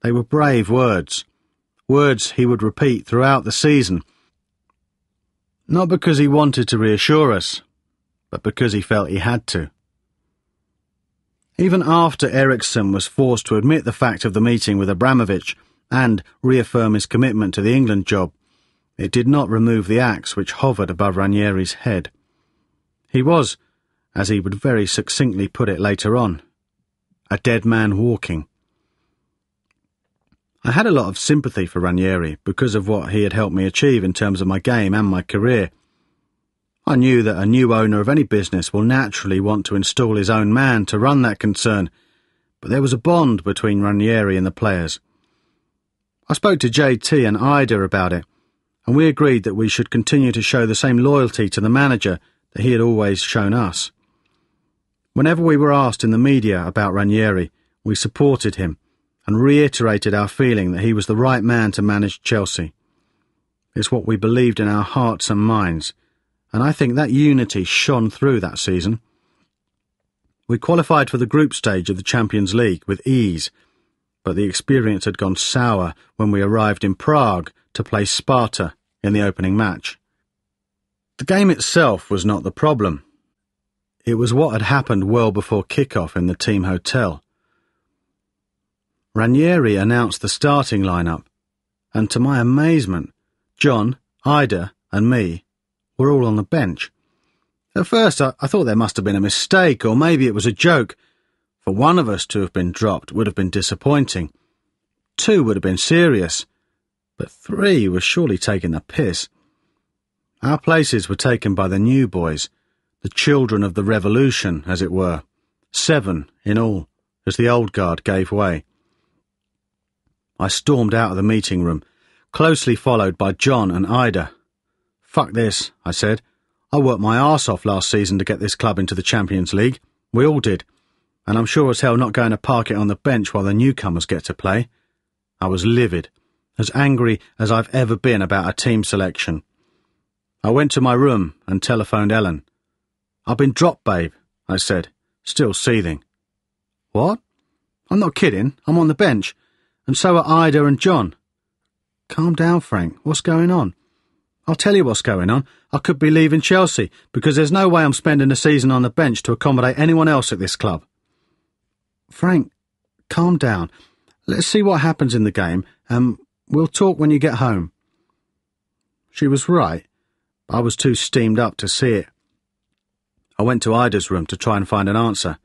They were brave words, words he would repeat throughout the season, not because he wanted to reassure us, but because he felt he had to. Even after Eriksson was forced to admit the fact of the meeting with Abramovich and reaffirm his commitment to the England job, it did not remove the axe which hovered above Ranieri's head. He was, as he would very succinctly put it later on, a dead man walking. I had a lot of sympathy for Ranieri because of what he had helped me achieve in terms of my game and my career. I knew that a new owner of any business will naturally want to install his own man to run that concern, but there was a bond between Ranieri and the players. I spoke to JT and Ida about it, and we agreed that we should continue to show the same loyalty to the manager that he had always shown us. Whenever we were asked in the media about Ranieri, we supported him and reiterated our feeling that he was the right man to manage Chelsea. It's what we believed in our hearts and minds, and I think that unity shone through that season. We qualified for the group stage of the Champions League with ease, but the experience had gone sour when we arrived in Prague to play Sparta in the opening match. The game itself was not the problem. It was what had happened well before kick-off in the team hotel. Ranieri announced the starting lineup, and to my amazement, John, Ida, and me were all on the bench. At first I thought there must have been a mistake, or maybe it was a joke. For one of us to have been dropped would have been disappointing. 2 would have been serious, but 3 was surely taking the piss. Our places were taken by the new boys, the children of the revolution, as it were. 7 in all, as the old guard gave way. I stormed out of the meeting room, closely followed by John and Ida. "Fuck this," I said. "I worked my arse off last season to get this club into the Champions League. We all did. And I'm sure as hell not going to park it on the bench while the newcomers get to play." I was livid, as angry as I've ever been about a team selection. I went to my room and telephoned Ellen. "I've been dropped, babe," I said, still seething. "What? I'm not kidding. I'm on the bench. And so are Ida and John." "Calm down, Frank. What's going on?" "I'll tell you what's going on. I could be leaving Chelsea, because there's no way I'm spending a season on the bench to accommodate anyone else at this club." "Frank, calm down. Let's see what happens in the game, and we'll talk when you get home." She was right. I was too steamed up to see it. I went to Ida's room to try and find an answer,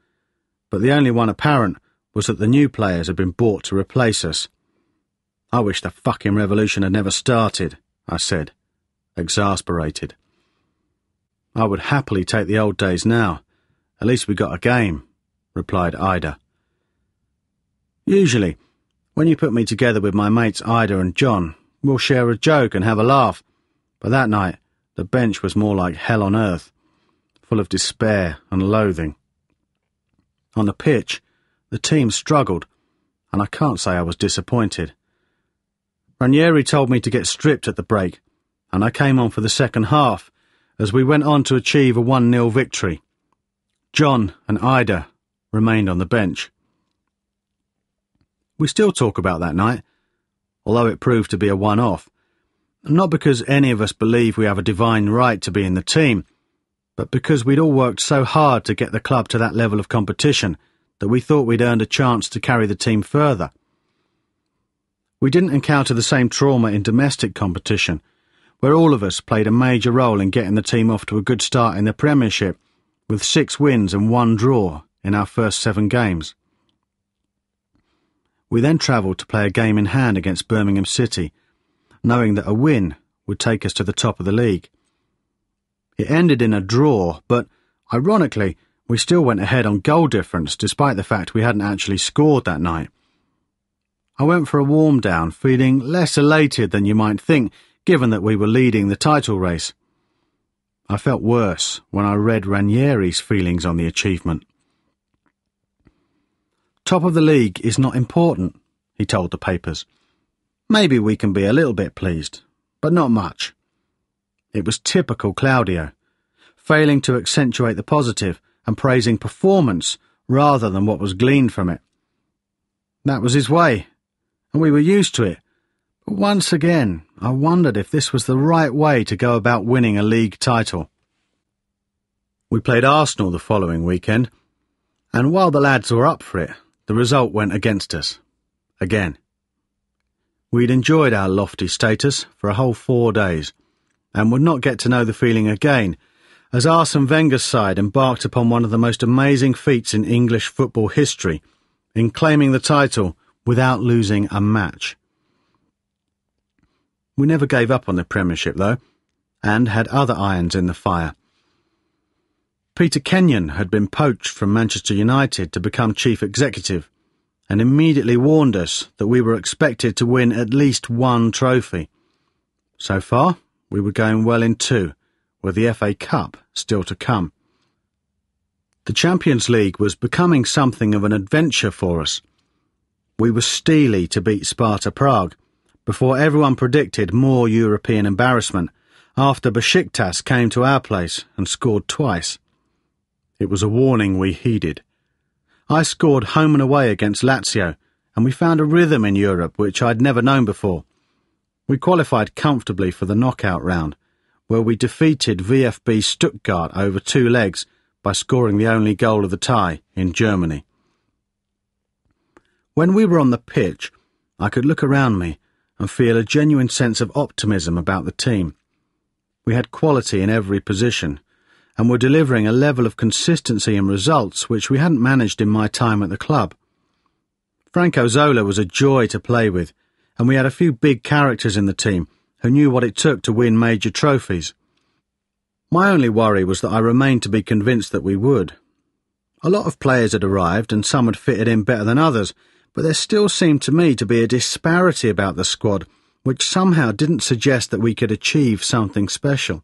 but the only one apparent was that the new players had been bought to replace us. "I wish the fucking revolution had never started," I said, exasperated. "I would happily take the old days now. At least we got a game," replied Ida. "Usually, when you put me together with my mates Ida and John, we'll share a joke and have a laugh, but that night the bench was more like hell on earth, full of despair and loathing. On the pitch, the team struggled, and I can't say I was disappointed. Ranieri told me to get stripped at the break, and I came on for the second half, as we went on to achieve a 1-0 victory. John and Ida remained on the bench. We still talk about that night, although it proved to be a one-off, not because any of us believe we have a divine right to be in the team, but because we'd all worked so hard to get the club to that level of competition that we thought we'd earned a chance to carry the team further. We didn't encounter the same trauma in domestic competition, where all of us played a major role in getting the team off to a good start in the Premiership, with 6 wins and 1 draw in our first 7 games. We then travelled to play a game in hand against Birmingham City, knowing that a win would take us to the top of the league. It ended in a draw, but, ironically, we still went ahead on goal difference despite the fact we hadn't actually scored that night. I went for a warm-down, feeling less elated than you might think, given that we were leading the title race. I felt worse when I read Ranieri's feelings on the achievement. "Top of the league is not important," he told the papers. "Maybe we can be a little bit pleased, but not much." It was typical Claudio, failing to accentuate the positive and praising performance rather than what was gleaned from it. That was his way, and we were used to it. But once again, I wondered if this was the right way to go about winning a league title. We played Arsenal the following weekend, and while the lads were up for it, the result went against us. Again. We'd enjoyed our lofty status for a whole 4 days, and would not get to know the feeling again, as Arsene Wenger's side embarked upon one of the most amazing feats in English football history, in claiming the title without losing a match. We never gave up on the Premiership, though, and had other irons in the fire. Peter Kenyon had been poached from Manchester United to become chief executive, and immediately warned us that we were expected to win at least 1 trophy. So far, we were going well in 2, with the FA Cup still to come. The Champions League was becoming something of an adventure for us. We were steely to beat Sparta Prague, before everyone predicted more European embarrassment, after Besiktas came to our place and scored twice. It was a warning we heeded. I scored home and away against Lazio, and we found a rhythm in Europe which I'd never known before. We qualified comfortably for the knockout round, where we defeated VfB Stuttgart over 2 legs by scoring the only goal of the tie in Germany. When we were on the pitch, I could look around me and feel a genuine sense of optimism about the team. We had quality in every position, and were delivering a level of consistency in results which we hadn't managed in my time at the club. Franco Zola was a joy to play with, and we had a few big characters in the team who knew what it took to win major trophies. My only worry was that I remained to be convinced that we would. A lot of players had arrived, and some had fitted in better than others, but there still seemed to me to be a disparity about the squad which somehow didn't suggest that we could achieve something special.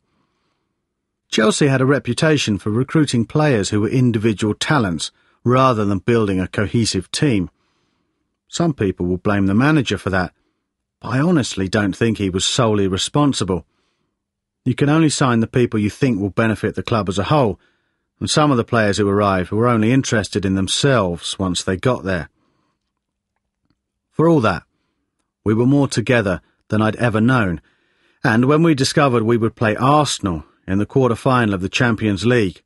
Chelsea had a reputation for recruiting players who were individual talents rather than building a cohesive team. Some people will blame the manager for that, but I honestly don't think he was solely responsible. You can only sign the people you think will benefit the club as a whole, and some of the players who arrived were only interested in themselves once they got there. For all that, we were more together than I'd ever known, and when we discovered we would play Arsenal in the quarter-final of the Champions League,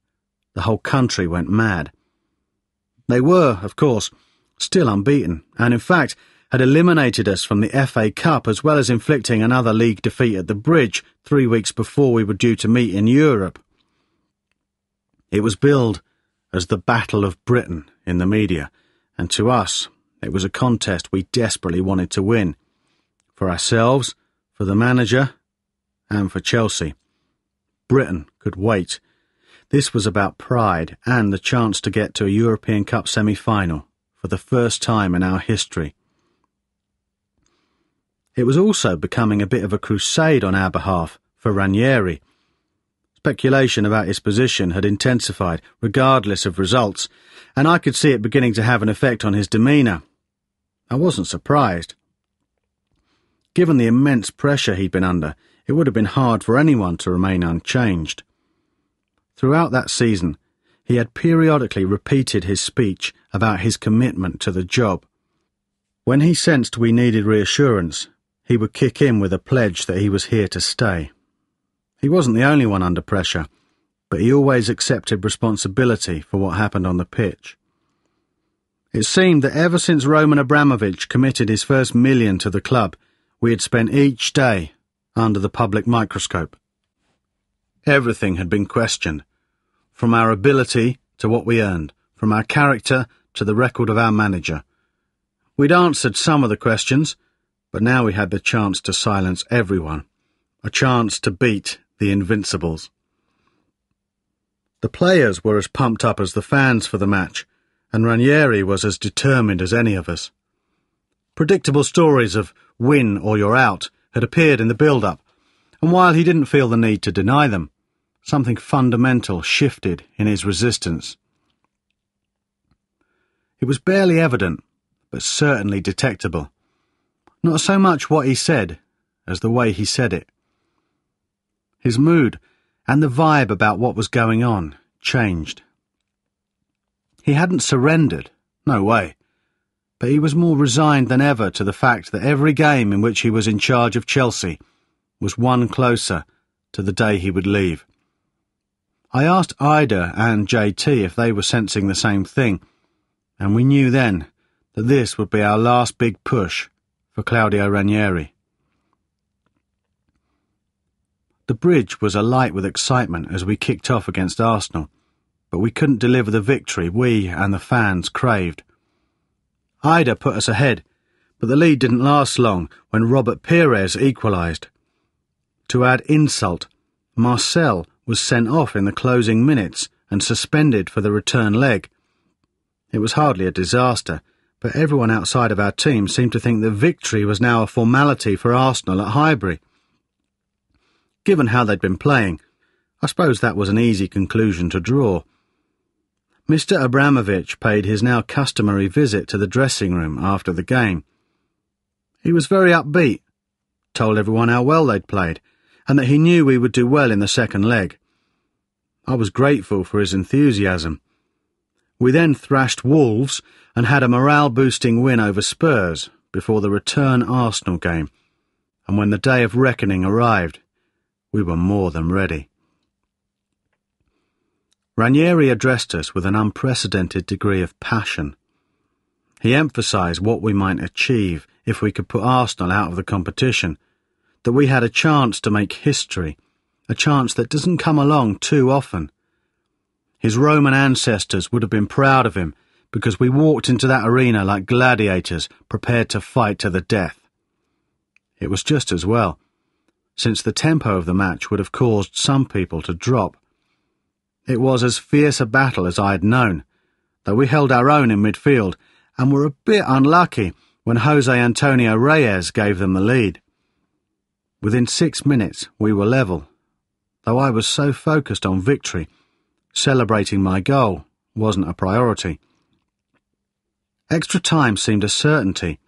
the whole country went mad. They were, of course, still unbeaten, and in fact had eliminated us from the FA Cup as well as inflicting another league defeat at the Bridge 3 weeks before we were due to meet in Europe. It was billed as the Battle of Britain in the media, and to us it was a contest we desperately wanted to win, for ourselves, for the manager, and for Chelsea. Britain could wait. This was about pride and the chance to get to a European Cup semi-final for the first time in our history. It was also becoming a bit of a crusade on our behalf for Ranieri. Speculation about his position had intensified, regardless of results, and I could see it beginning to have an effect on his demeanour. I wasn't surprised. Given the immense pressure he'd been under, it would have been hard for anyone to remain unchanged. Throughout that season, he had periodically repeated his speech about his commitment to the job. When he sensed we needed reassurance, he would kick in with a pledge that he was here to stay. He wasn't the only one under pressure, but he always accepted responsibility for what happened on the pitch. It seemed that ever since Roman Abramovich committed his first million to the club, we had spent each day under the public microscope. Everything had been questioned, from our ability to what we earned, from our character to the record of our manager. We'd answered some of the questions, but now we had the chance to silence everyone, a chance to beat the Invincibles. The players were as pumped up as the fans for the match, and Ranieri was as determined as any of us. Predictable stories of win or you're out had appeared in the build-up, and while he didn't feel the need to deny them, something fundamental shifted in his resistance. It was barely evident, but certainly detectable. Not so much what he said, as the way he said it. His mood and the vibe about what was going on changed. He hadn't surrendered, no way, but he was more resigned than ever to the fact that every game in which he was in charge of Chelsea was one closer to the day he would leave. I asked Ida and JT if they were sensing the same thing, and we knew then that this would be our last big push for Claudio Ranieri. The bridge was alight with excitement as we kicked off against Arsenal, but we couldn't deliver the victory we and the fans craved. Ida put us ahead, but the lead didn't last long when Robert Pires equalised. To add insult, Marcel was sent off in the closing minutes and suspended for the return leg. It was hardly a disaster, but everyone outside of our team seemed to think that victory was now a formality for Arsenal at Highbury. Given how they'd been playing, I suppose that was an easy conclusion to draw. Mr. Abramovich paid his now customary visit to the dressing room after the game. He was very upbeat, told everyone how well they'd played, and that he knew we would do well in the second leg. I was grateful for his enthusiasm. We then thrashed Wolves and had a morale-boosting win over Spurs before the return Arsenal game, and when the day of reckoning arrived, we were more than ready. Ranieri addressed us with an unprecedented degree of passion. He emphasised what we might achieve if we could put Arsenal out of the competition, that we had a chance to make history, a chance that doesn't come along too often. His Roman ancestors would have been proud of him because we walked into that arena like gladiators prepared to fight to the death. It was just as well, since the tempo of the match would have caused some people to drop. It was as fierce a battle as I had known, though we held our own in midfield and were a bit unlucky when Jose Antonio Reyes gave them the lead. Within 6 minutes we were level, though I was so focused on victory, celebrating my goal wasn't a priority. Extra time seemed a certainty,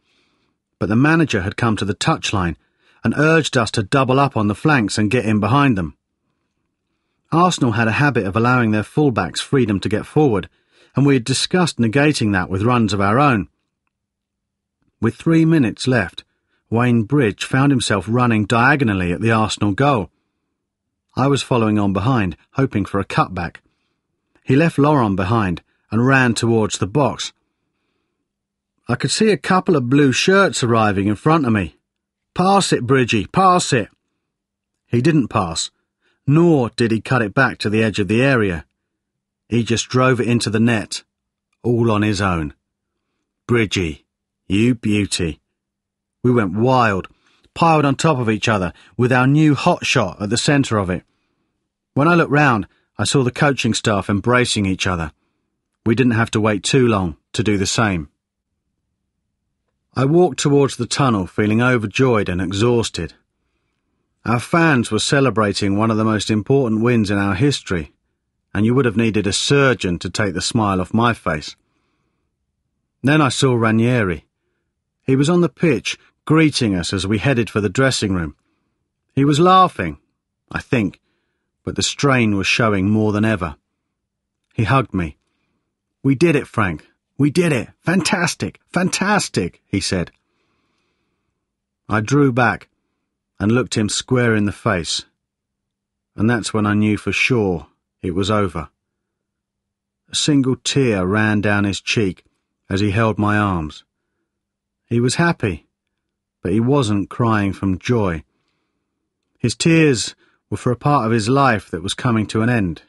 but the manager had come to the touchline and urged us to double up on the flanks and get in behind them. Arsenal had a habit of allowing their fullbacks freedom to get forward, and we had discussed negating that with runs of our own. With 3 minutes left, Wayne Bridge found himself running diagonally at the Arsenal goal. I was following on behind, hoping for a cutback. He left Laurent behind and ran towards the box. I could see a couple of blue shirts arriving in front of me. "Pass it, Bridgie, pass it!" He didn't pass, nor did he cut it back to the edge of the area. He just drove it into the net, all on his own. Bridgie, you beauty. We went wild, piled on top of each other, with our new hot shot at the centre of it. When I looked round, I saw the coaching staff embracing each other. We didn't have to wait too long to do the same. I walked towards the tunnel feeling overjoyed and exhausted. Our fans were celebrating one of the most important wins in our history, and you would have needed a surgeon to take the smile off my face. Then I saw Ranieri. He was on the pitch, greeting us as we headed for the dressing room. He was laughing, I think, but the strain was showing more than ever. He hugged me. "We did it, Frank. We did it. Fantastic, fantastic," he said. I drew back and looked him square in the face, and that's when I knew for sure it was over. A single tear ran down his cheek as he held my arms. He was happy, but he wasn't crying from joy. His tears were for a part of his life that was coming to an end,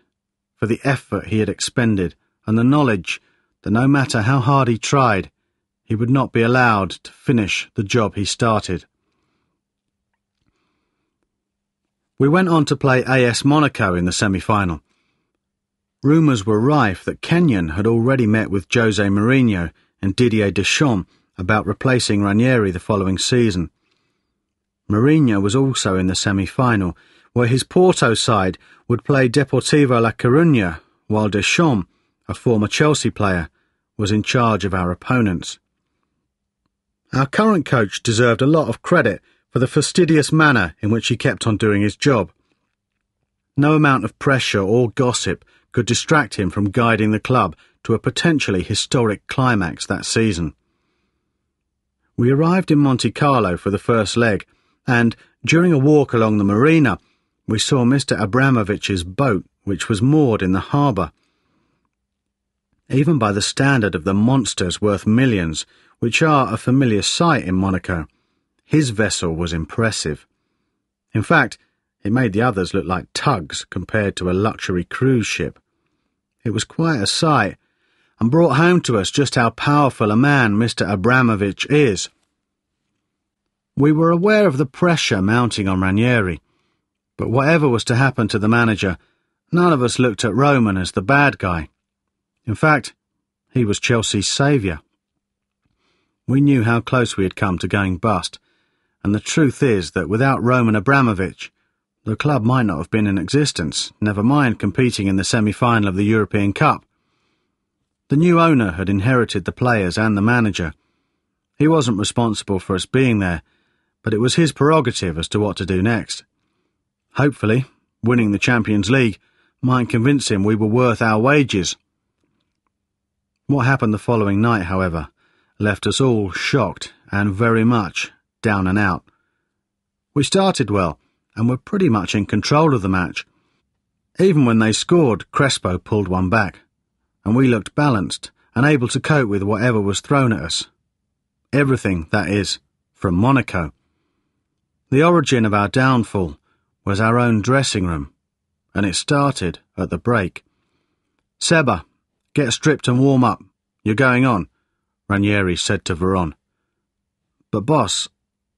for the effort he had expended and the knowledge that no matter how hard he tried, he would not be allowed to finish the job he started. We went on to play AS Monaco in the semi-final. Rumours were rife that Kenyon had already met with Jose Mourinho and Didier Deschamps about replacing Ranieri the following season. Mourinho was also in the semi-final, where his Porto side would play Deportivo La Coruña, while Deschamps, a former Chelsea player, was in charge of our opponents. Our current coach deserved a lot of credit for the fastidious manner in which he kept on doing his job. No amount of pressure or gossip could distract him from guiding the club to a potentially historic climax that season. We arrived in Monte Carlo for the first leg, and, during a walk along the marina, we saw Mr. Abramovich's boat, which was moored in the harbour. Even by the standard of the monsters worth millions, which are a familiar sight in Monaco, his vessel was impressive. In fact, it made the others look like tugs compared to a luxury cruise ship. It was quite a sight, and brought home to us just how powerful a man Mr. Abramovich is. We were aware of the pressure mounting on Ranieri, but whatever was to happen to the manager, none of us looked at Roman as the bad guy. In fact, he was Chelsea's saviour. We knew how close we had come to going bust, and the truth is that without Roman Abramovich, the club might not have been in existence, never mind competing in the semi-final of the European Cup. The new owner had inherited the players and the manager. He wasn't responsible for us being there, but it was his prerogative as to what to do next. Hopefully, winning the Champions League might convince him we were worth our wages. What happened the following night, however, left us all shocked and very much down and out. We started well and were pretty much in control of the match. Even when they scored, Crespo pulled one back, and we looked balanced and able to cope with whatever was thrown at us. Everything, that is, from Monaco. The origin of our downfall was our own dressing room, and it started at the break. "Seba, get stripped and warm up. You're going on," Ranieri said to Veron. "But boss,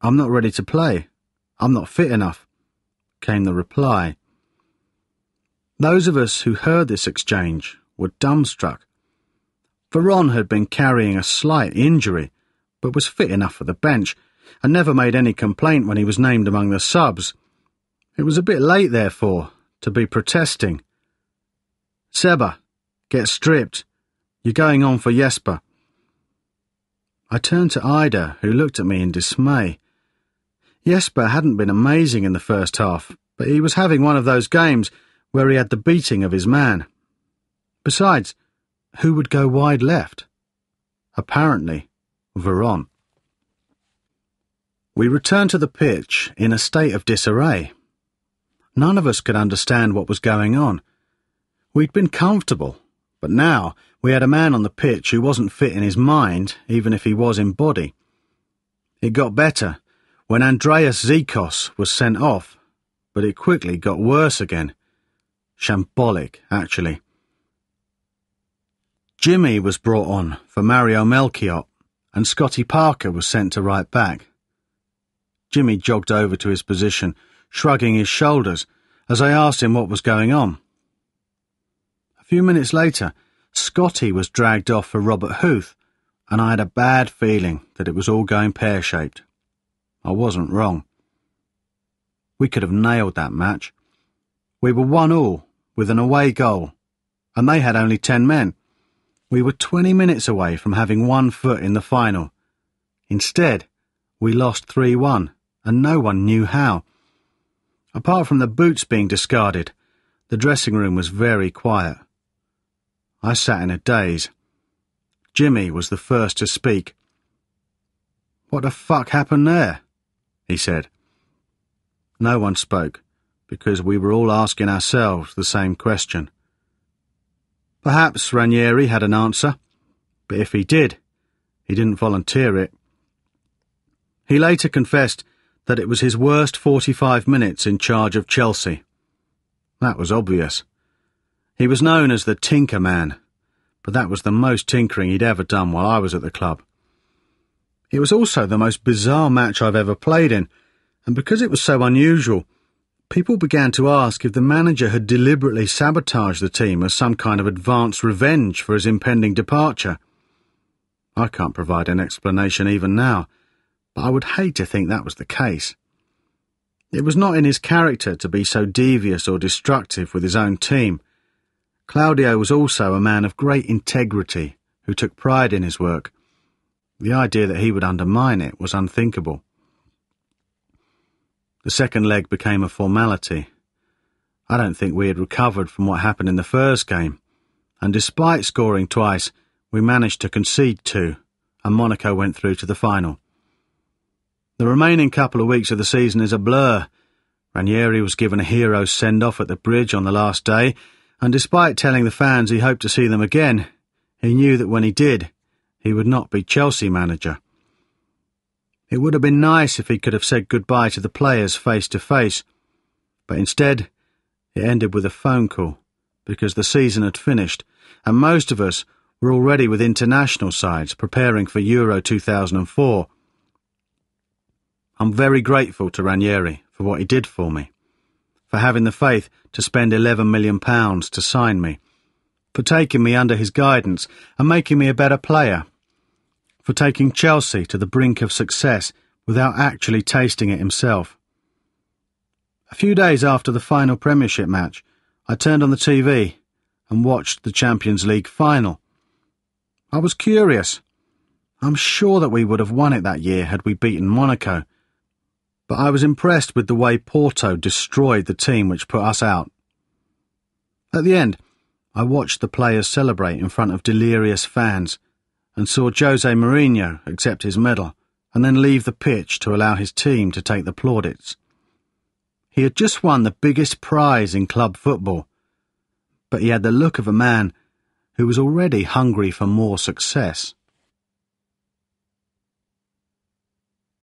I'm not ready to play. I'm not fit enough," came the reply. Those of us who heard this exchange were dumbstruck. Veron had been carrying a slight injury, but was fit enough for the bench, and never made any complaint when he was named among the subs. It was a bit late, therefore, to be protesting. "Seba, get stripped. You're going on for Jesper." I turned to Ida, who looked at me in dismay. Jesper hadn't been amazing in the first half, but he was having one of those games where he had the beating of his man. Besides, who would go wide left? Apparently, Veron. We returned to the pitch in a state of disarray. None of us could understand what was going on. We'd been comfortable, but now we had a man on the pitch who wasn't fit in his mind, even if he was in body. It got better when Andreas Zikos was sent off, but it quickly got worse again. Shambolic, actually. Jimmy was brought on for Mario Melchiot, and Scotty Parker was sent to right back. Jimmy jogged over to his position, shrugging his shoulders, as I asked him what was going on. A few minutes later, Scotty was dragged off for Robert Huth, and I had a bad feeling that it was all going pear-shaped. I wasn't wrong. We could have nailed that match. We were 1-1 with an away goal, and they had only 10 men. We were 20 minutes away from having one foot in the final. Instead, we lost 3-1, and no one knew how. Apart from the boots being discarded, the dressing room was very quiet. I sat in a daze. Jimmy was the first to speak. "What the fuck happened there?" he said. No one spoke, because we were all asking ourselves the same question. Perhaps Ranieri had an answer, but if he did, He didn't volunteer it. He later confessed that it was his worst 45 minutes in charge of Chelsea. That was obvious. He was known as the Tinker Man, but that was the most tinkering he'd ever done while I was at the club. It was also the most bizarre match I've ever played in, and because it was so unusual, people began to ask if the manager had deliberately sabotaged the team as some kind of advance revenge for his impending departure. I can't provide an explanation even now, but I would hate to think that was the case. It was not in his character to be so devious or destructive with his own team. Claudio was also a man of great integrity who took pride in his work. The idea that he would undermine it was unthinkable. The second leg became a formality. I don't think we had recovered from what happened in the first game, and despite scoring twice, we managed to concede 2, and Monaco went through to the final. The remaining couple of weeks of the season is a blur. Ranieri was given a hero's send-off at the bridge on the last day, and despite telling the fans he hoped to see them again, he knew that when he did, he would not be Chelsea manager. It would have been nice if he could have said goodbye to the players face to face, but instead it ended with a phone call, because the season had finished, and most of us were already with international sides preparing for Euro 2004. I'm very grateful to Ranieri for what he did for me, for having the faith to spend £11 million to sign me, for taking me under his guidance and making me a better player, for taking Chelsea to the brink of success without actually tasting it himself. A few days after the final Premiership match, I turned on the TV and watched the Champions League final. I was curious. I'm sure that we would have won it that year had we beaten Monaco, but I was impressed with the way Porto destroyed the team which put us out. At the end, I watched the players celebrate in front of delirious fans and saw Jose Mourinho accept his medal and then leave the pitch to allow his team to take the plaudits. He had just won the biggest prize in club football, but he had the look of a man who was already hungry for more success.